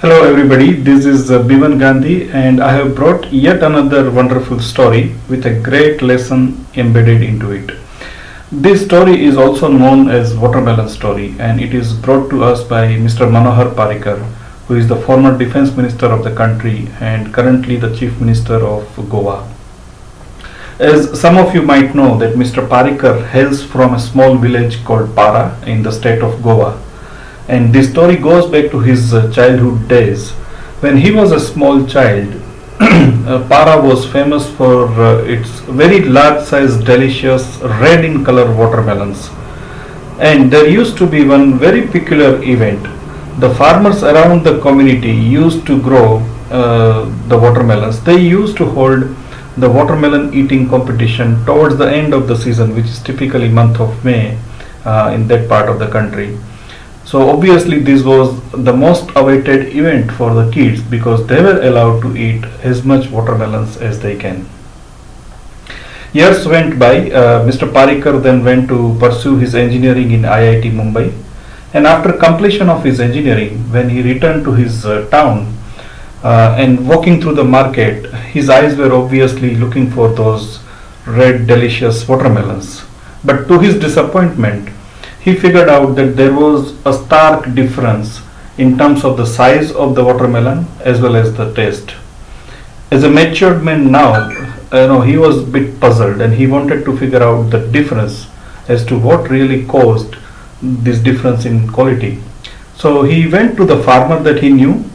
Hello everybody, this is Bhivan Gandhi and I have brought yet another wonderful story with a great lesson embedded into it. This story is also known as Watermelon Story and it is brought to us by Mr. Manohar Parrikar, who is the former Defence Minister of the country and currently the Chief Minister of Goa. As some of you might know that Mr. Parrikar hails from a small village called Para in the state of Goa. And this story goes back to his childhood days. When he was a small child, Para was famous for its very large sized, delicious, red in color watermelons. And there used to be one very peculiar event. The farmers around the community used to grow the watermelons. They used to hold the watermelon eating competition towards the end of the season, which is typically month of May in that part of the country. So obviously this was the most awaited event for the kids because they were allowed to eat as much watermelons as they can. Years went by, Mr. Parrikar then went to pursue his engineering in IIT Mumbai, and after completion of his engineering, when he returned to his town and walking through the market, his eyes were obviously looking for those red delicious watermelons. But to his disappointment, he figured out that there was a stark difference in terms of the size of the watermelon as well as the taste. As a matured man now, he was a bit puzzled and he wanted to figure out the difference as to what really caused this difference in quality. So he went to the farmer that he knew,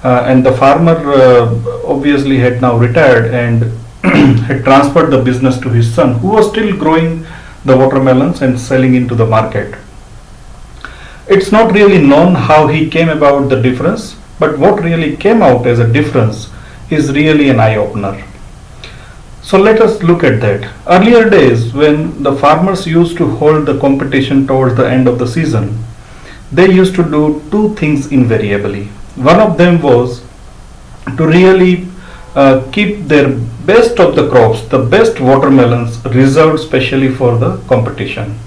and the farmer obviously had now retired and had transferred the business to his son, who was still growing the watermelons and selling into the market. It's not really known how he came about the difference, but what really came out as a difference is really an eye-opener. So let us look at that. Earlier days, when the farmers used to hold the competition towards the end of the season, they used to do two things invariably. One of them was to really keep their best of the crops, the best watermelons reserved specially for the competition.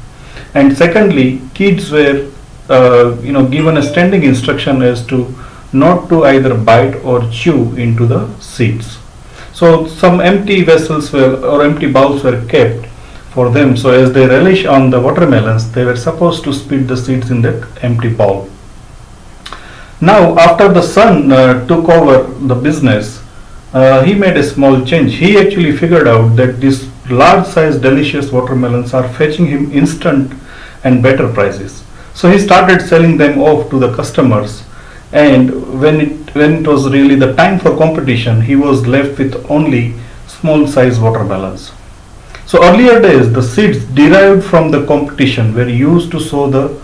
And secondly, kids were given a standing instruction as to not to either bite or chew into the seeds. So some empty vessels or empty bowls were kept for them. So as they relish on the watermelons, they were supposed to spit the seeds in that empty bowl. Now, after the son took over the business, he made a small change. He actually figured out that these large sized delicious watermelons are fetching him instant and better prices. So he started selling them off to the customers, and when it was really the time for competition, he was left with only small sized watermelons. So earlier days, the seeds derived from the competition were used to sow the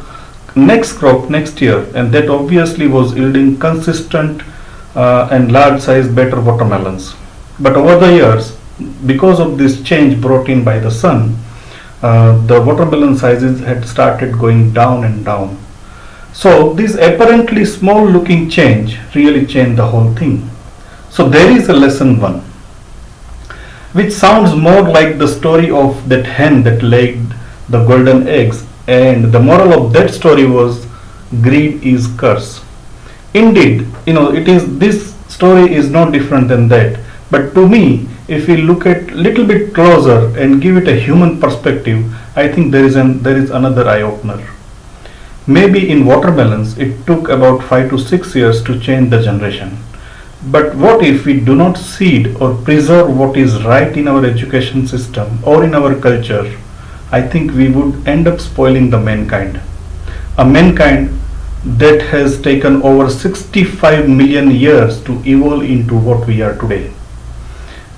next crop next year, and that obviously was yielding consistent and large size better watermelons. But over the years, because of this change brought in by the sun, the watermelon sizes had started going down and down. So this apparently small looking change really changed the whole thing. So there is a lesson one, which sounds more like the story of that hen that laid the golden eggs, and the moral of that story was greed is curse. Indeed, this story is no different than that. But to me, if we look at little bit closer and give it a human perspective, I think there is another eye opener. Maybe in watermelons, it took about 5 to 6 years to change the generation. But what if we do not seed or preserve what is right in our education system or in our culture? I think we would end up spoiling the mankind. A mankind that has taken over 65 million years to evolve into what we are today.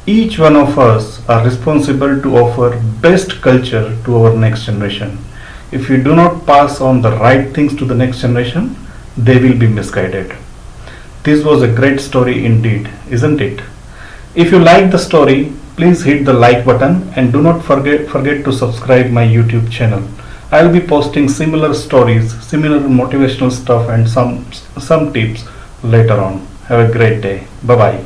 Each one of us are responsible to offer best culture to our next generation. If we do not pass on the right things to the next generation, they will be misguided. This was a great story indeed, isn't it? If you like the story, please hit the like button and do not forget to subscribe my YouTube channel. I will be posting similar stories, similar motivational stuff and some tips later on. Have a great day. Bye bye.